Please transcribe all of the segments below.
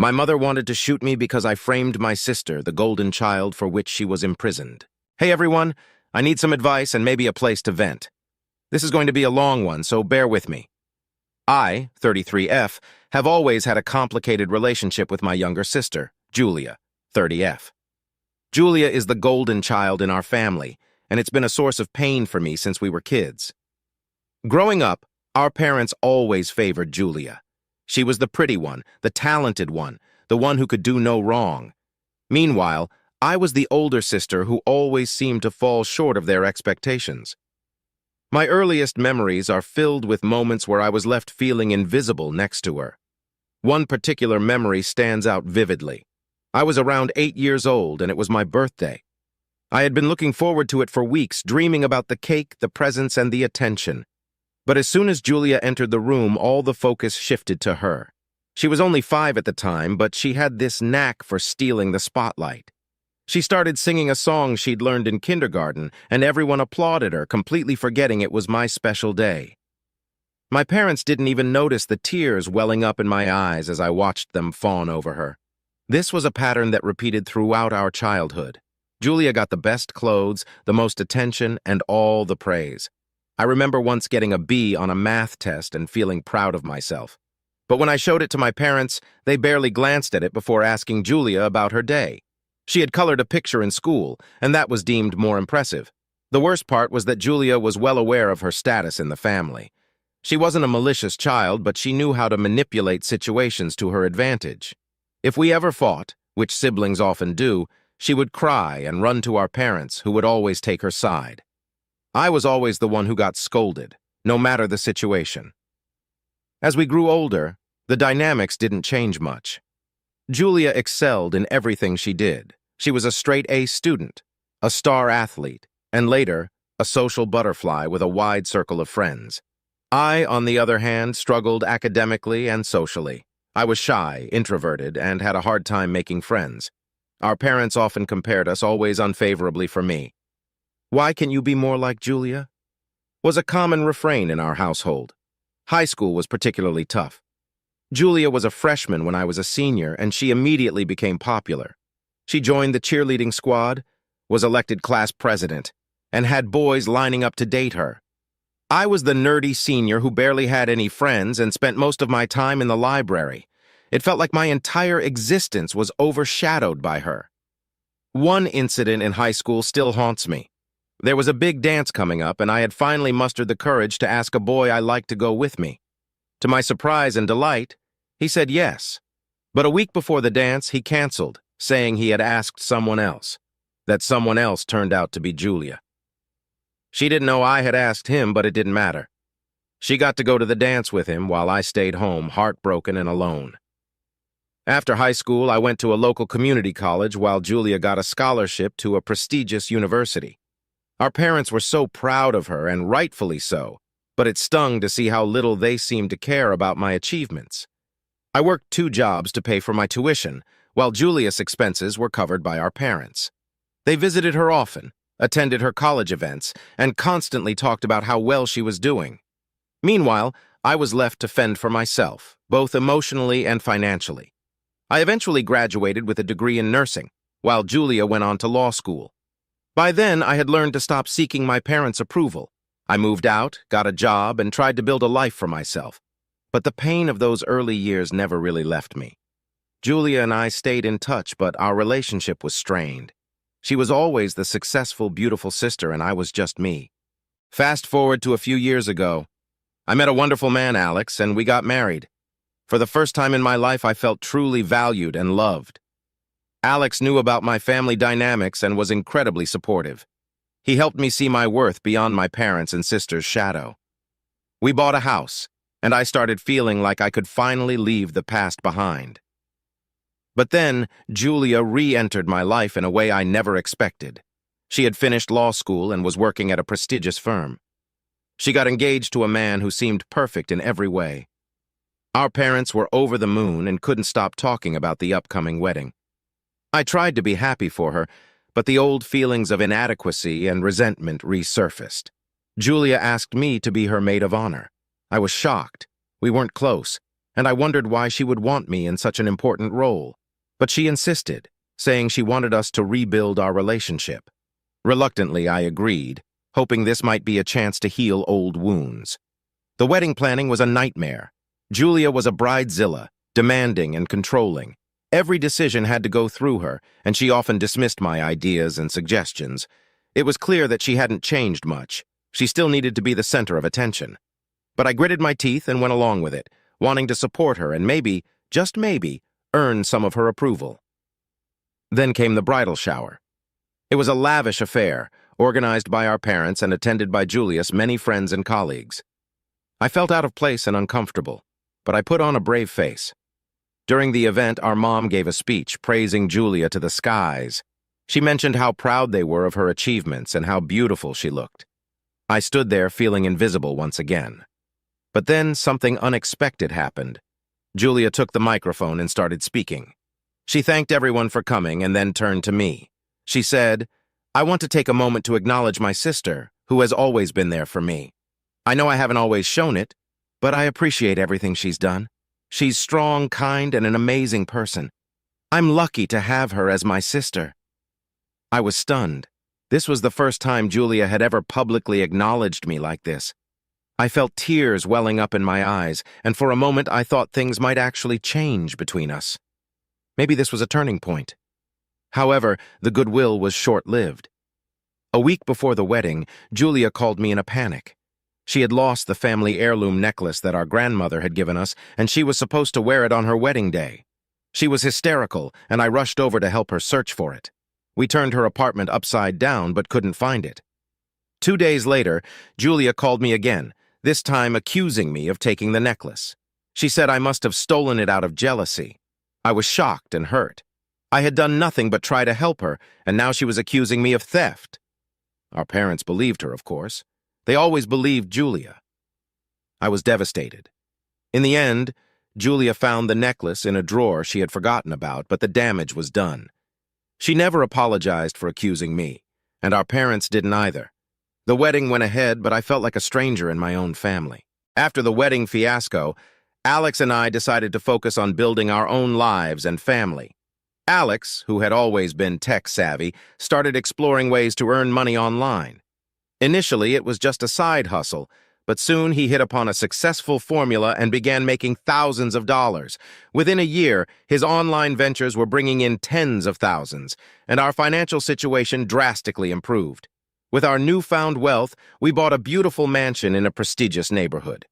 My mother wanted to shoot me because I framed my sister, the golden child for which she was imprisoned. Hey everyone, I need some advice and maybe a place to vent. This is going to be a long one, so bear with me. I, 33F, have always had a complicated relationship with my younger sister, Julia, 30F. Julia is the golden child in our family, and it's been a source of pain for me since we were kids. Growing up, our parents always favored Julia. She was the pretty one, the talented one, the one who could do no wrong. Meanwhile, I was the older sister who always seemed to fall short of their expectations. My earliest memories are filled with moments where I was left feeling invisible next to her. One particular memory stands out vividly. I was around 8 years old, and it was my birthday. I had been looking forward to it for weeks, dreaming about the cake, the presents, and the attention. But as soon as Julia entered the room, all the focus shifted to her. She was only 5 at the time, but she had this knack for stealing the spotlight. She started singing a song she'd learned in kindergarten, and everyone applauded her, completely forgetting it was my special day. My parents didn't even notice the tears welling up in my eyes as I watched them fawn over her. This was a pattern that repeated throughout our childhood. Julia got the best clothes, the most attention, and all the praise. I remember once getting a B on a math test and feeling proud of myself. But when I showed it to my parents, they barely glanced at it before asking Julia about her day. She had colored a picture in school, and that was deemed more impressive. The worst part was that Julia was well aware of her status in the family. She wasn't a malicious child, but she knew how to manipulate situations to her advantage. If we ever fought, which siblings often do, she would cry and run to our parents, who would always take her side. I was always the one who got scolded, no matter the situation. As we grew older, the dynamics didn't change much. Julia excelled in everything she did. She was a straight-A student, a star athlete, and later, a social butterfly with a wide circle of friends. I, on the other hand, struggled academically and socially. I was shy, introverted, and had a hard time making friends. Our parents often compared us, always unfavorably for me. "Why can you be more like Julia?" was a common refrain in our household. High school was particularly tough. Julia was a freshman when I was a senior, and she immediately became popular. She joined the cheerleading squad, was elected class president, and had boys lining up to date her. I was the nerdy senior who barely had any friends and spent most of my time in the library. It felt like my entire existence was overshadowed by her. One incident in high school still haunts me. There was a big dance coming up, and I had finally mustered the courage to ask a boy I liked to go with me. To my surprise and delight, he said yes. But a week before the dance, he canceled, saying he had asked someone else. That someone else turned out to be Julia. She didn't know I had asked him, but it didn't matter. She got to go to the dance with him while I stayed home, heartbroken and alone. After high school, I went to a local community college while Julia got a scholarship to a prestigious university. Our parents were so proud of her, and rightfully so, but it stung to see how little they seemed to care about my achievements. I worked 2 jobs to pay for my tuition, while Julia's expenses were covered by our parents. They visited her often, attended her college events, and constantly talked about how well she was doing. Meanwhile, I was left to fend for myself, both emotionally and financially. I eventually graduated with a degree in nursing, while Julia went on to law school. By then, I had learned to stop seeking my parents' approval. I moved out, got a job, and tried to build a life for myself. But the pain of those early years never really left me. Julia and I stayed in touch, but our relationship was strained. She was always the successful, beautiful sister, and I was just me. Fast forward to a few years ago. I met a wonderful man, Alex, and we got married. For the first time in my life, I felt truly valued and loved. Alex knew about my family dynamics and was incredibly supportive. He helped me see my worth beyond my parents' and sister's shadow. We bought a house, and I started feeling like I could finally leave the past behind. But then, Julia re-entered my life in a way I never expected. She had finished law school and was working at a prestigious firm. She got engaged to a man who seemed perfect in every way. Our parents were over the moon and couldn't stop talking about the upcoming wedding. I tried to be happy for her, but the old feelings of inadequacy and resentment resurfaced. Julia asked me to be her maid of honor. I was shocked. We weren't close, and I wondered why she would want me in such an important role. But she insisted, saying she wanted us to rebuild our relationship. Reluctantly, I agreed, hoping this might be a chance to heal old wounds. The wedding planning was a nightmare. Julia was a bridezilla, demanding and controlling. Every decision had to go through her, and she often dismissed my ideas and suggestions. It was clear that she hadn't changed much. She still needed to be the center of attention. But I gritted my teeth and went along with it, wanting to support her and maybe, just maybe, earn some of her approval. Then came the bridal shower. It was a lavish affair, organized by our parents and attended by Julia's many friends and colleagues. I felt out of place and uncomfortable, but I put on a brave face. During the event, our mom gave a speech praising Julia to the skies. She mentioned how proud they were of her achievements and how beautiful she looked. I stood there feeling invisible once again. But then something unexpected happened. Julia took the microphone and started speaking. She thanked everyone for coming and then turned to me. She said, "I want to take a moment to acknowledge my sister, who has always been there for me. I know I haven't always shown it, but I appreciate everything she's done. She's strong, kind, and an amazing person. I'm lucky to have her as my sister." I was stunned. This was the first time Julia had ever publicly acknowledged me like this. I felt tears welling up in my eyes, and for a moment I thought things might actually change between us. Maybe this was a turning point. However, the goodwill was short-lived. A week before the wedding, Julia called me in a panic. She had lost the family heirloom necklace that our grandmother had given us, and she was supposed to wear it on her wedding day. She was hysterical, and I rushed over to help her search for it. We turned her apartment upside down, but couldn't find it. 2 days later, Julia called me again, this time accusing me of taking the necklace. She said I must have stolen it out of jealousy. I was shocked and hurt. I had done nothing but try to help her, and now she was accusing me of theft. Our parents believed her, of course. They always believed Julia. I was devastated. In the end, Julia found the necklace in a drawer she had forgotten about, but the damage was done. She never apologized for accusing me, and our parents didn't either. The wedding went ahead, but I felt like a stranger in my own family. After the wedding fiasco, Alex and I decided to focus on building our own lives and family. Alex, who had always been tech-savvy, started exploring ways to earn money online. Initially, it was just a side hustle, but soon he hit upon a successful formula and began making thousands of dollars. Within a year, his online ventures were bringing in tens of thousands, and our financial situation drastically improved. With our newfound wealth, we bought a beautiful mansion in a prestigious neighborhood.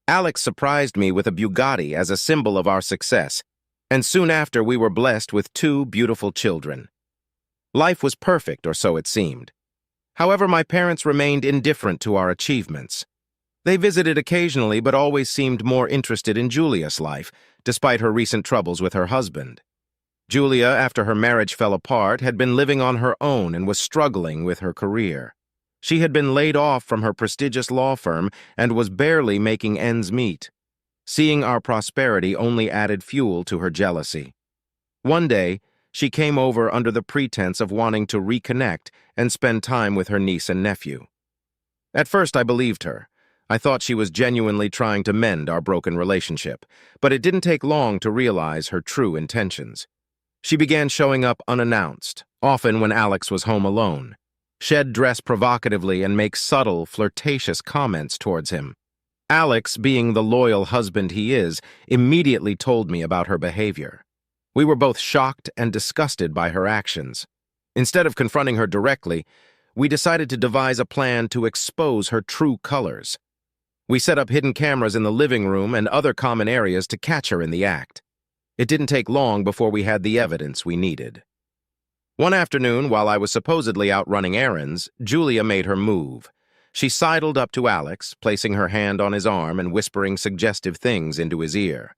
Alex surprised me with a Bugatti as a symbol of our success, and soon after we were blessed with 2 beautiful children. Life was perfect, or so it seemed. However, my parents remained indifferent to our achievements. They visited occasionally, but always seemed more interested in Julia's life, despite her recent troubles with her husband. Julia, after her marriage fell apart, had been living on her own and was struggling with her career. She had been laid off from her prestigious law firm and was barely making ends meet. Seeing our prosperity only added fuel to her jealousy. One day, she came over under the pretense of wanting to reconnect and spend time with her niece and nephew. At first, I believed her. I thought she was genuinely trying to mend our broken relationship, but it didn't take long to realize her true intentions. She began showing up unannounced, often when Alex was home alone. She'd dress provocatively and make subtle, flirtatious comments towards him. Alex, being the loyal husband he is, immediately told me about her behavior. We were both shocked and disgusted by her actions. Instead of confronting her directly, we decided to devise a plan to expose her true colors. We set up hidden cameras in the living room and other common areas to catch her in the act. It didn't take long before we had the evidence we needed. One afternoon, while I was supposedly out running errands, Julia made her move. She sidled up to Alex, placing her hand on his arm and whispering suggestive things into his ear.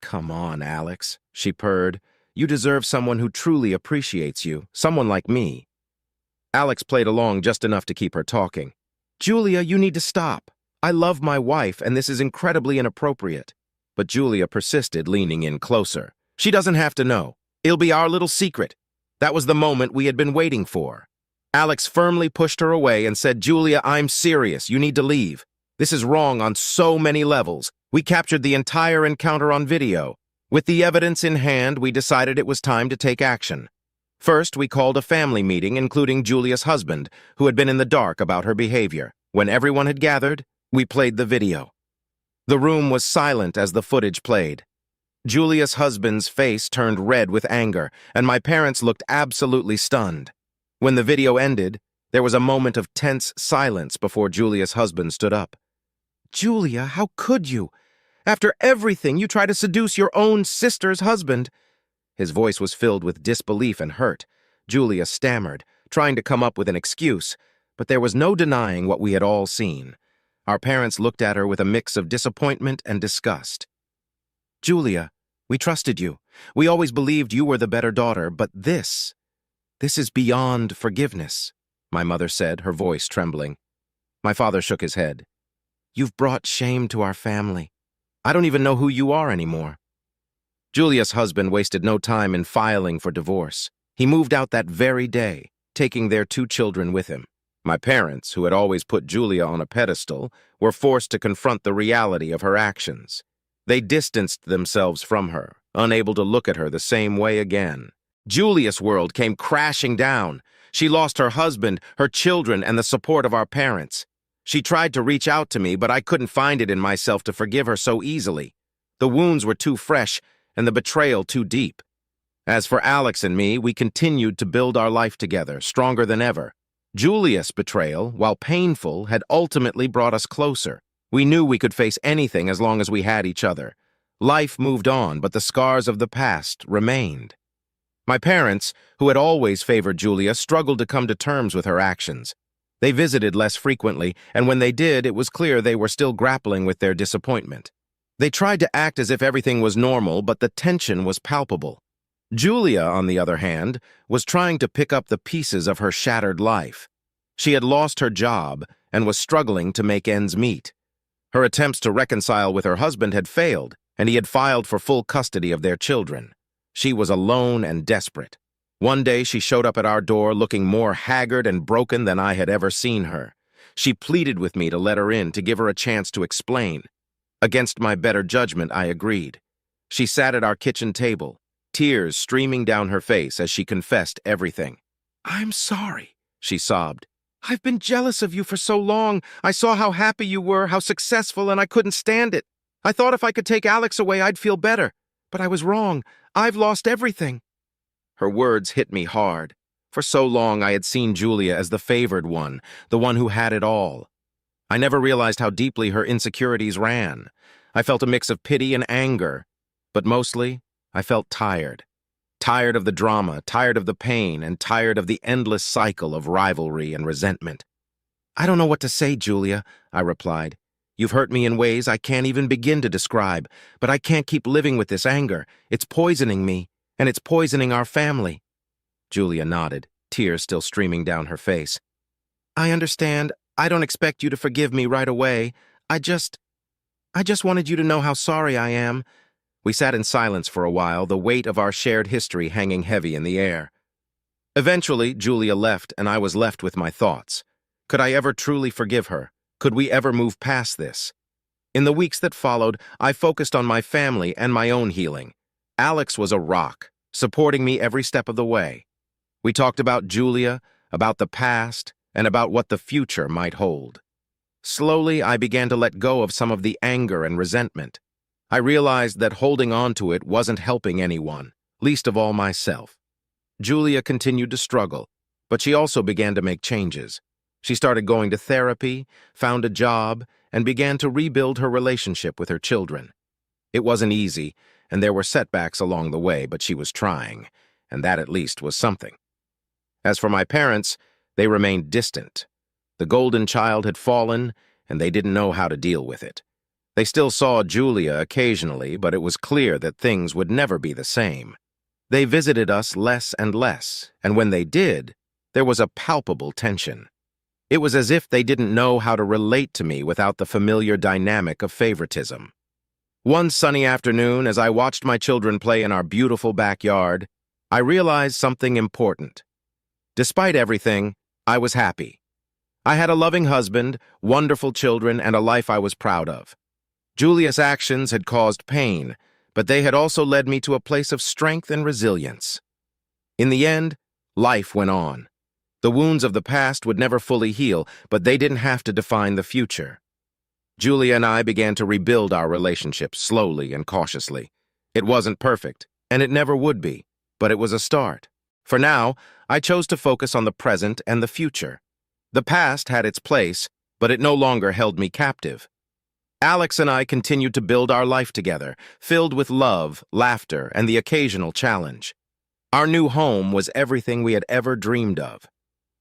"Come on, Alex," she purred. "You deserve someone who truly appreciates you, someone like me." Alex played along just enough to keep her talking. "Julia, you need to stop. I love my wife, and this is incredibly inappropriate." But Julia persisted, leaning in closer. "She doesn't have to know. It'll be our little secret." That was the moment we had been waiting for. Alex firmly pushed her away and said, "Julia, I'm serious. You need to leave. This is wrong on so many levels. We captured the entire encounter on video. With the evidence in hand, we decided it was time to take action. First, we called a family meeting, including Julia's husband, who had been in the dark about her behavior. When everyone had gathered, we played the video. The room was silent as the footage played. Julia's husband's face turned red with anger, and my parents looked absolutely stunned. When the video ended, there was a moment of tense silence before Julia's husband stood up. "Julia, how could you? After everything, you try to seduce your own sister's husband." His voice was filled with disbelief and hurt. Julia stammered, trying to come up with an excuse, but there was no denying what we had all seen. Our parents looked at her with a mix of disappointment and disgust. "Julia, we trusted you. We always believed you were the better daughter, but this is beyond forgiveness," my mother said, her voice trembling. My father shook his head. "You've brought shame to our family. I don't even know who you are anymore." Julia's husband wasted no time in filing for divorce. He moved out that very day, taking their 2 children with him. My parents, who had always put Julia on a pedestal, were forced to confront the reality of her actions. They distanced themselves from her, unable to look at her the same way again. Julia's world came crashing down. She lost her husband, her children, and the support of our parents. She tried to reach out to me, but I couldn't find it in myself to forgive her so easily. The wounds were too fresh, and the betrayal too deep. As for Alex and me, we continued to build our life together, stronger than ever. Julia's betrayal, while painful, had ultimately brought us closer. We knew we could face anything as long as we had each other. Life moved on, but the scars of the past remained. My parents, who had always favored Julia, struggled to come to terms with her actions. They visited less frequently, and when they did, it was clear they were still grappling with their disappointment. They tried to act as if everything was normal, but the tension was palpable. Julia, on the other hand, was trying to pick up the pieces of her shattered life. She had lost her job and was struggling to make ends meet. Her attempts to reconcile with her husband had failed, and he had filed for full custody of their children. She was alone and desperate. One day she showed up at our door looking more haggard and broken than I had ever seen her. She pleaded with me to let her in, to give her a chance to explain. Against my better judgment, I agreed. She sat at our kitchen table, tears streaming down her face as she confessed everything. "I'm sorry," she sobbed. "I've been jealous of you for so long. I saw how happy you were, how successful, and I couldn't stand it. I thought if I could take Alex away, I'd feel better. But I was wrong. I've lost everything." Her words hit me hard. For so long, I had seen Julia as the favored one, the one who had it all. I never realized how deeply her insecurities ran. I felt a mix of pity and anger, but mostly, I felt tired. Tired of the drama, tired of the pain, and tired of the endless cycle of rivalry and resentment. "I don't know what to say, Julia," I replied. "You've hurt me in ways I can't even begin to describe, but I can't keep living with this anger. It's poisoning me, and it's poisoning our family." Julia nodded, tears still streaming down her face. "I understand. I don't expect you to forgive me right away. I just wanted you to know how sorry I am." We sat in silence for a while, the weight of our shared history hanging heavy in the air. Eventually, Julia left, and I was left with my thoughts. Could I ever truly forgive her? Could we ever move past this? In the weeks that followed, I focused on my family and my own healing. Alex was a rock, supporting me every step of the way. We talked about Julia, about the past, and about what the future might hold. Slowly, I began to let go of some of the anger and resentment. I realized that holding on to it wasn't helping anyone, least of all myself. Julia continued to struggle, but she also began to make changes. She started going to therapy, found a job, and began to rebuild her relationship with her children. It wasn't easy, and there were setbacks along the way, but she was trying, and that at least was something. As for my parents, they remained distant. The golden child had fallen, and they didn't know how to deal with it. They still saw Julia occasionally, but it was clear that things would never be the same. They visited us less and less, and when they did, there was a palpable tension. It was as if they didn't know how to relate to me without the familiar dynamic of favoritism. One sunny afternoon, as I watched my children play in our beautiful backyard, I realized something important. Despite everything, I was happy. I had a loving husband, wonderful children, and a life I was proud of. Julia's actions had caused pain, but they had also led me to a place of strength and resilience. In the end, life went on. The wounds of the past would never fully heal, but they didn't have to define the future. Julia and I began to rebuild our relationship slowly and cautiously. It wasn't perfect, and it never would be, but it was a start. For now, I chose to focus on the present and the future. The past had its place, but it no longer held me captive. Alex and I continued to build our life together, filled with love, laughter, and the occasional challenge. Our new home was everything we had ever dreamed of.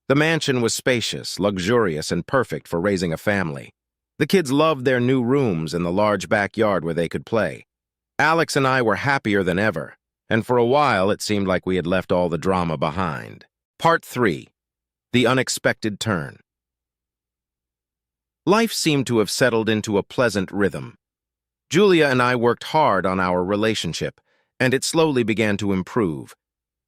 The mansion was spacious, luxurious, and perfect for raising a family. The kids loved their new rooms and the large backyard where they could play. Alex and I were happier than ever, and for a while it seemed like we had left all the drama behind. Part 3. The Unexpected Turn. Life seemed to have settled into a pleasant rhythm. Julia and I worked hard on our relationship, and it slowly began to improve.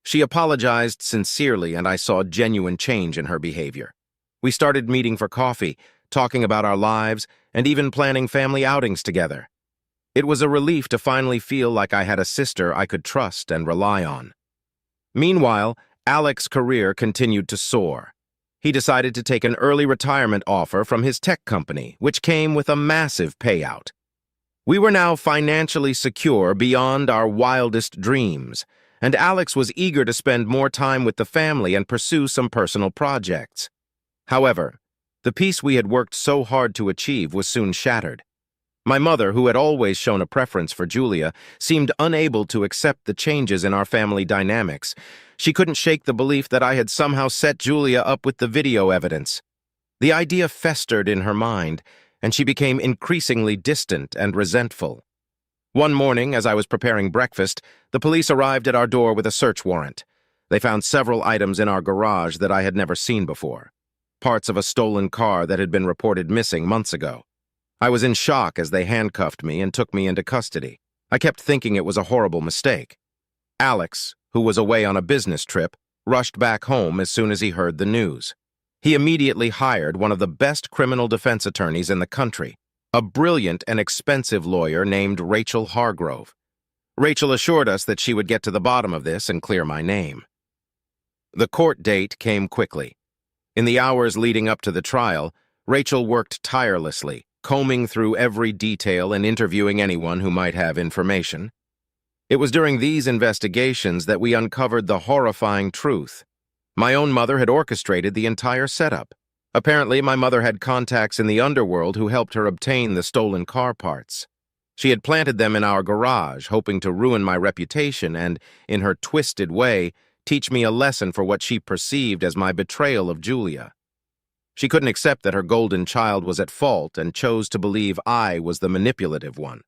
She apologized sincerely, and I saw genuine change in her behavior. We started meeting for coffee, talking about our lives, and even planning family outings together. It was a relief to finally feel like I had a sister I could trust and rely on. Meanwhile, Alex's career continued to soar. He decided to take an early retirement offer from his tech company, which came with a massive payout. We were now financially secure beyond our wildest dreams, and Alex was eager to spend more time with the family and pursue some personal projects. However, the peace we had worked so hard to achieve was soon shattered. My mother, who had always shown a preference for Julia, seemed unable to accept the changes in our family dynamics. She couldn't shake the belief that I had somehow set Julia up with the video evidence. The idea festered in her mind, and she became increasingly distant and resentful. One morning, as I was preparing breakfast, the police arrived at our door with a search warrant. They found several items in our garage that I had never seen before. Parts of a stolen car that had been reported missing months ago. I was in shock as they handcuffed me and took me into custody. I kept thinking it was a horrible mistake. Alex, who was away on a business trip, rushed back home as soon as he heard the news. He immediately hired one of the best criminal defense attorneys in the country, a brilliant and expensive lawyer named Rachel Hargrove. Rachel assured us that she would get to the bottom of this and clear my name. The court date came quickly. In the hours leading up to the trial, Rachel worked tirelessly, combing through every detail and interviewing anyone who might have information. It was during these investigations that we uncovered the horrifying truth. My own mother had orchestrated the entire setup. Apparently, my mother had contacts in the underworld who helped her obtain the stolen car parts. She had planted them in our garage, hoping to ruin my reputation and, in her twisted way, teach me a lesson for what she perceived as my betrayal of Julia. She couldn't accept that her golden child was at fault and chose to believe I was the manipulative one.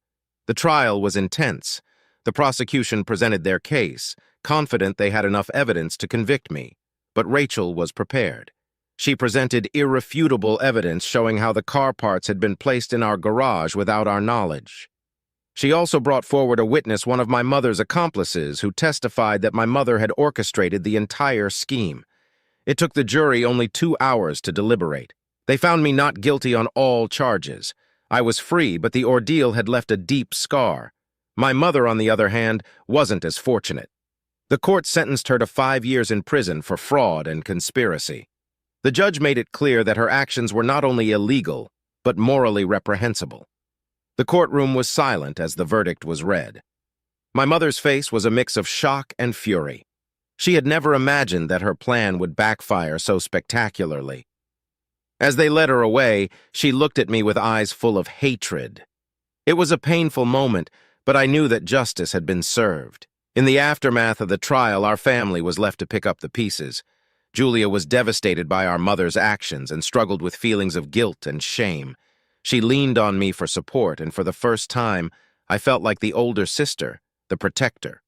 The trial was intense. The prosecution presented their case, confident they had enough evidence to convict me. But Rachel was prepared. She presented irrefutable evidence showing how the car parts had been placed in our garage without our knowledge. She also brought forward a witness, one of my mother's accomplices, who testified that my mother had orchestrated the entire scheme. It took the jury only 2 hours to deliberate. They found me not guilty on all charges. I was free, but the ordeal had left a deep scar. My mother, on the other hand, wasn't as fortunate. The court sentenced her to 5 years in prison for fraud and conspiracy. The judge made it clear that her actions were not only illegal, but morally reprehensible. The courtroom was silent as the verdict was read. My mother's face was a mix of shock and fury. She had never imagined that her plan would backfire so spectacularly. As they led her away, she looked at me with eyes full of hatred. It was a painful moment, but I knew that justice had been served. In the aftermath of the trial, our family was left to pick up the pieces. Julia was devastated by our mother's actions and struggled with feelings of guilt and shame. She leaned on me for support, and for the first time, I felt like the older sister, the protector.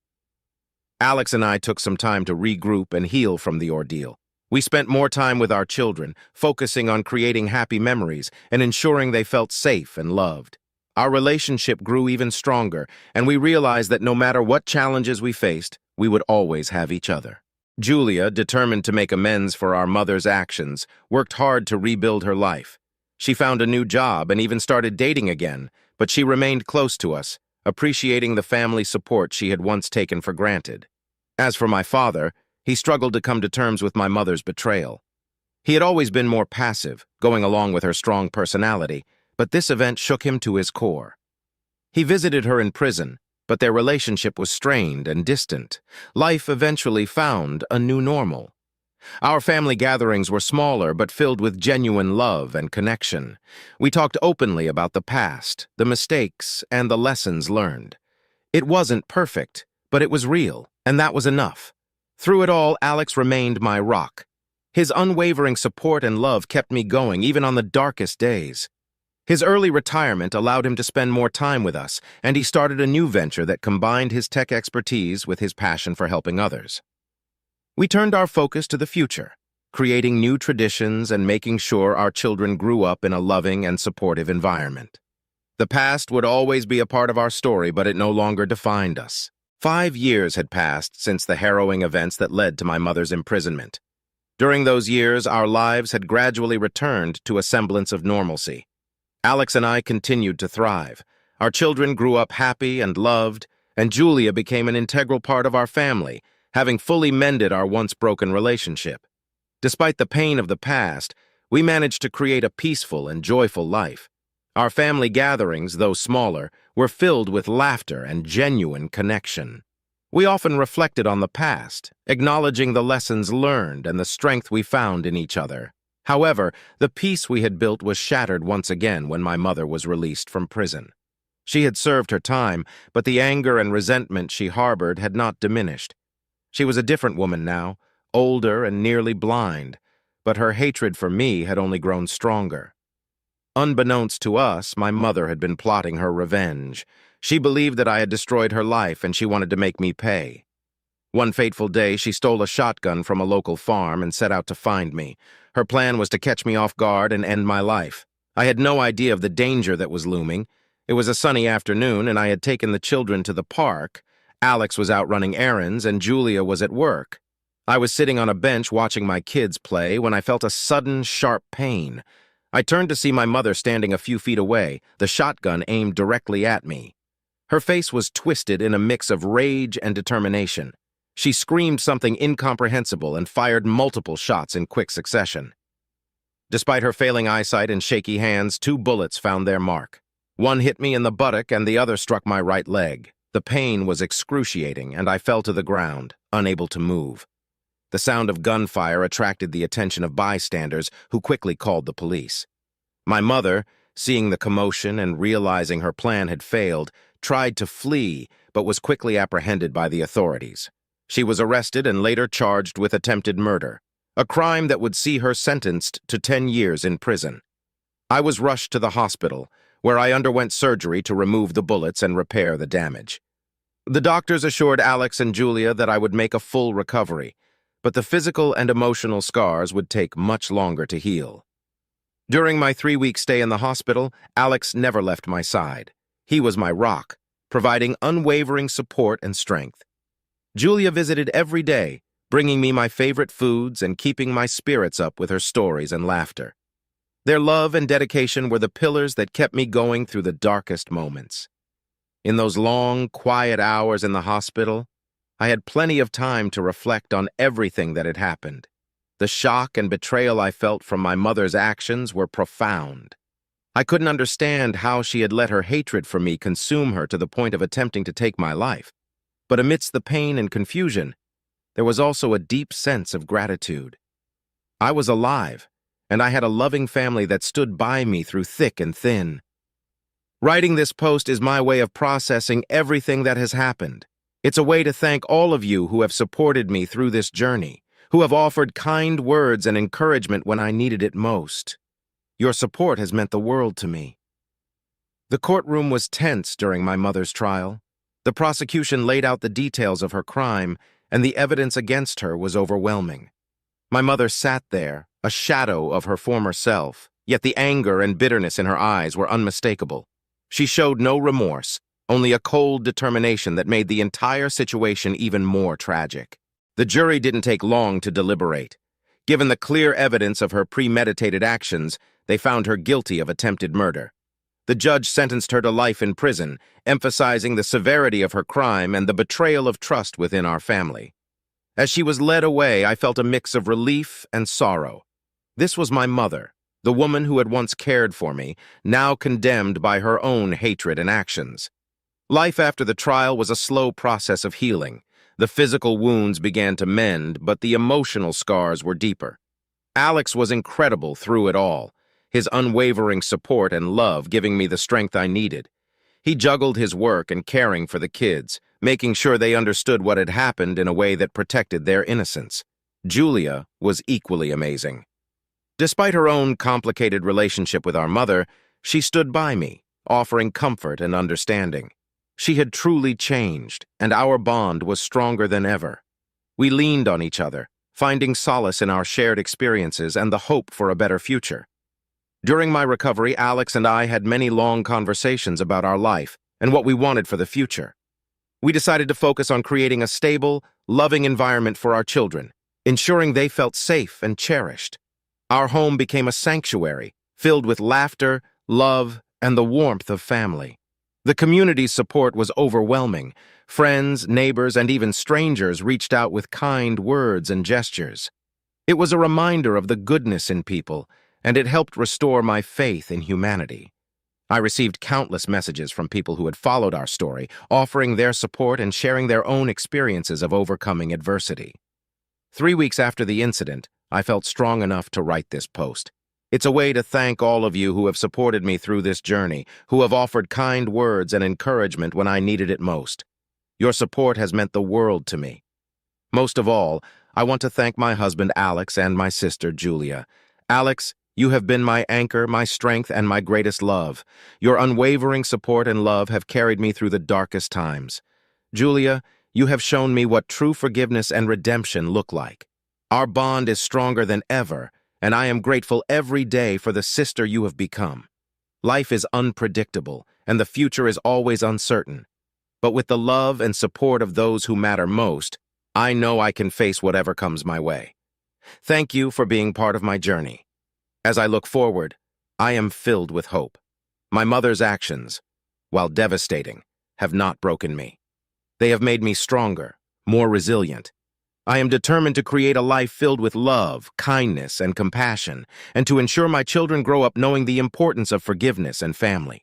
Alex and I took some time to regroup and heal from the ordeal. We spent more time with our children, focusing on creating happy memories and ensuring they felt safe and loved. Our relationship grew even stronger, and we realized that no matter what challenges we faced, we would always have each other. Julia, determined to make amends for our mother's actions, worked hard to rebuild her life. She found a new job and even started dating again, but she remained close to us, appreciating the family support she had once taken for granted. As for my father, he struggled to come to terms with my mother's betrayal. He had always been more passive, going along with her strong personality, but this event shook him to his core. He visited her in prison, but their relationship was strained and distant. Life eventually found a new normal. Our family gatherings were smaller but filled with genuine love and connection. We talked openly about the past, the mistakes, and the lessons learned. It wasn't perfect, but it was real, and that was enough. Through it all, Alex remained my rock. His unwavering support and love kept me going even on the darkest days. His early retirement allowed him to spend more time with us, and he started a new venture that combined his tech expertise with his passion for helping others. We turned our focus to the future, creating new traditions and making sure our children grew up in a loving and supportive environment. The past would always be a part of our story, but it no longer defined us. 5 years had passed since the harrowing events that led to my mother's imprisonment. During those years, our lives had gradually returned to a semblance of normalcy. Alex and I continued to thrive. Our children grew up happy and loved, and Julia became an integral part of our family, having fully mended our once broken relationship. Despite the pain of the past, we managed to create a peaceful and joyful life. Our family gatherings, though smaller, were filled with laughter and genuine connection. We often reflected on the past, acknowledging the lessons learned and the strength we found in each other. However, the peace we had built was shattered once again when my mother was released from prison. She had served her time, but the anger and resentment she harbored had not diminished. She was a different woman now, older and nearly blind, but her hatred for me had only grown stronger. Unbeknownst to us, my mother had been plotting her revenge. She believed that I had destroyed her life and she wanted to make me pay. One fateful day, she stole a shotgun from a local farm and set out to find me. Her plan was to catch me off guard and end my life. I had no idea of the danger that was looming. It was a sunny afternoon and I had taken the children to the park. Alex was out running errands and Julia was at work. I was sitting on a bench watching my kids play when I felt a sudden, sharp pain. I turned to see my mother standing a few feet away, the shotgun aimed directly at me. Her face was twisted in a mix of rage and determination. She screamed something incomprehensible and fired multiple shots in quick succession. Despite her failing eyesight and shaky hands, 2 bullets found their mark. One hit me in the buttock and the other struck my right leg. The pain was excruciating, and I fell to the ground, unable to move. The sound of gunfire attracted the attention of bystanders, who quickly called the police. My mother, seeing the commotion and realizing her plan had failed, tried to flee, but was quickly apprehended by the authorities. She was arrested and later charged with attempted murder, a crime that would see her sentenced to 10 years in prison. I was rushed to the hospital, where I underwent surgery to remove the bullets and repair the damage. The doctors assured Alex and Julia that I would make a full recovery, but the physical and emotional scars would take much longer to heal. During my 3-week stay in the hospital, Alex never left my side. He was my rock, providing unwavering support and strength. Julia visited every day, bringing me my favorite foods and keeping my spirits up with her stories and laughter. Their love and dedication were the pillars that kept me going through the darkest moments. In those long, quiet hours in the hospital, I had plenty of time to reflect on everything that had happened. The shock and betrayal I felt from my mother's actions were profound. I couldn't understand how she had let her hatred for me consume her to the point of attempting to take my life. But amidst the pain and confusion, there was also a deep sense of gratitude. I was alive, and I had a loving family that stood by me through thick and thin. Writing this post is my way of processing everything that has happened. It's a way to thank all of you who have supported me through this journey, who have offered kind words and encouragement when I needed it most. Your support has meant the world to me. The courtroom was tense during my mother's trial. The prosecution laid out the details of her crime, and the evidence against her was overwhelming. My mother sat there, a shadow of her former self, yet the anger and bitterness in her eyes were unmistakable. She showed no remorse, only a cold determination that made the entire situation even more tragic. The jury didn't take long to deliberate. Given the clear evidence of her premeditated actions, they found her guilty of attempted murder. The judge sentenced her to life in prison, emphasizing the severity of her crime and the betrayal of trust within our family. As she was led away, I felt a mix of relief and sorrow. This was my mother, the woman who had once cared for me, now condemned by her own hatred and actions. Life after the trial was a slow process of healing. The physical wounds began to mend, but the emotional scars were deeper. Alex was incredible through it all, his unwavering support and love giving me the strength I needed. He juggled his work and caring for the kids, making sure they understood what had happened in a way that protected their innocence. Julia was equally amazing. Despite her own complicated relationship with our mother, she stood by me, offering comfort and understanding. She had truly changed, and our bond was stronger than ever. We leaned on each other, finding solace in our shared experiences and the hope for a better future. During my recovery, Alex and I had many long conversations about our life and what we wanted for the future. We decided to focus on creating a stable, loving environment for our children, ensuring they felt safe and cherished. Our home became a sanctuary, filled with laughter, love, and the warmth of family. The community's support was overwhelming. Friends, neighbors, and even strangers reached out with kind words and gestures. It was a reminder of the goodness in people, and it helped restore my faith in humanity. I received countless messages from people who had followed our story, offering their support and sharing their own experiences of overcoming adversity. 3 weeks after the incident, I felt strong enough to write this post. It's a way to thank all of you who have supported me through this journey, who have offered kind words and encouragement when I needed it most. Your support has meant the world to me. Most of all, I want to thank my husband Alex and my sister Julia. Alex, you have been my anchor, my strength, and my greatest love. Your unwavering support and love have carried me through the darkest times. Julia, you have shown me what true forgiveness and redemption look like. Our bond is stronger than ever, and I am grateful every day for the sister you have become. Life is unpredictable, and the future is always uncertain. But with the love and support of those who matter most, I know I can face whatever comes my way. Thank you for being part of my journey. As I look forward, I am filled with hope. My mother's actions, while devastating, have not broken me. They have made me stronger, more resilient. I am determined to create a life filled with love, kindness, and compassion, and to ensure my children grow up knowing the importance of forgiveness and family.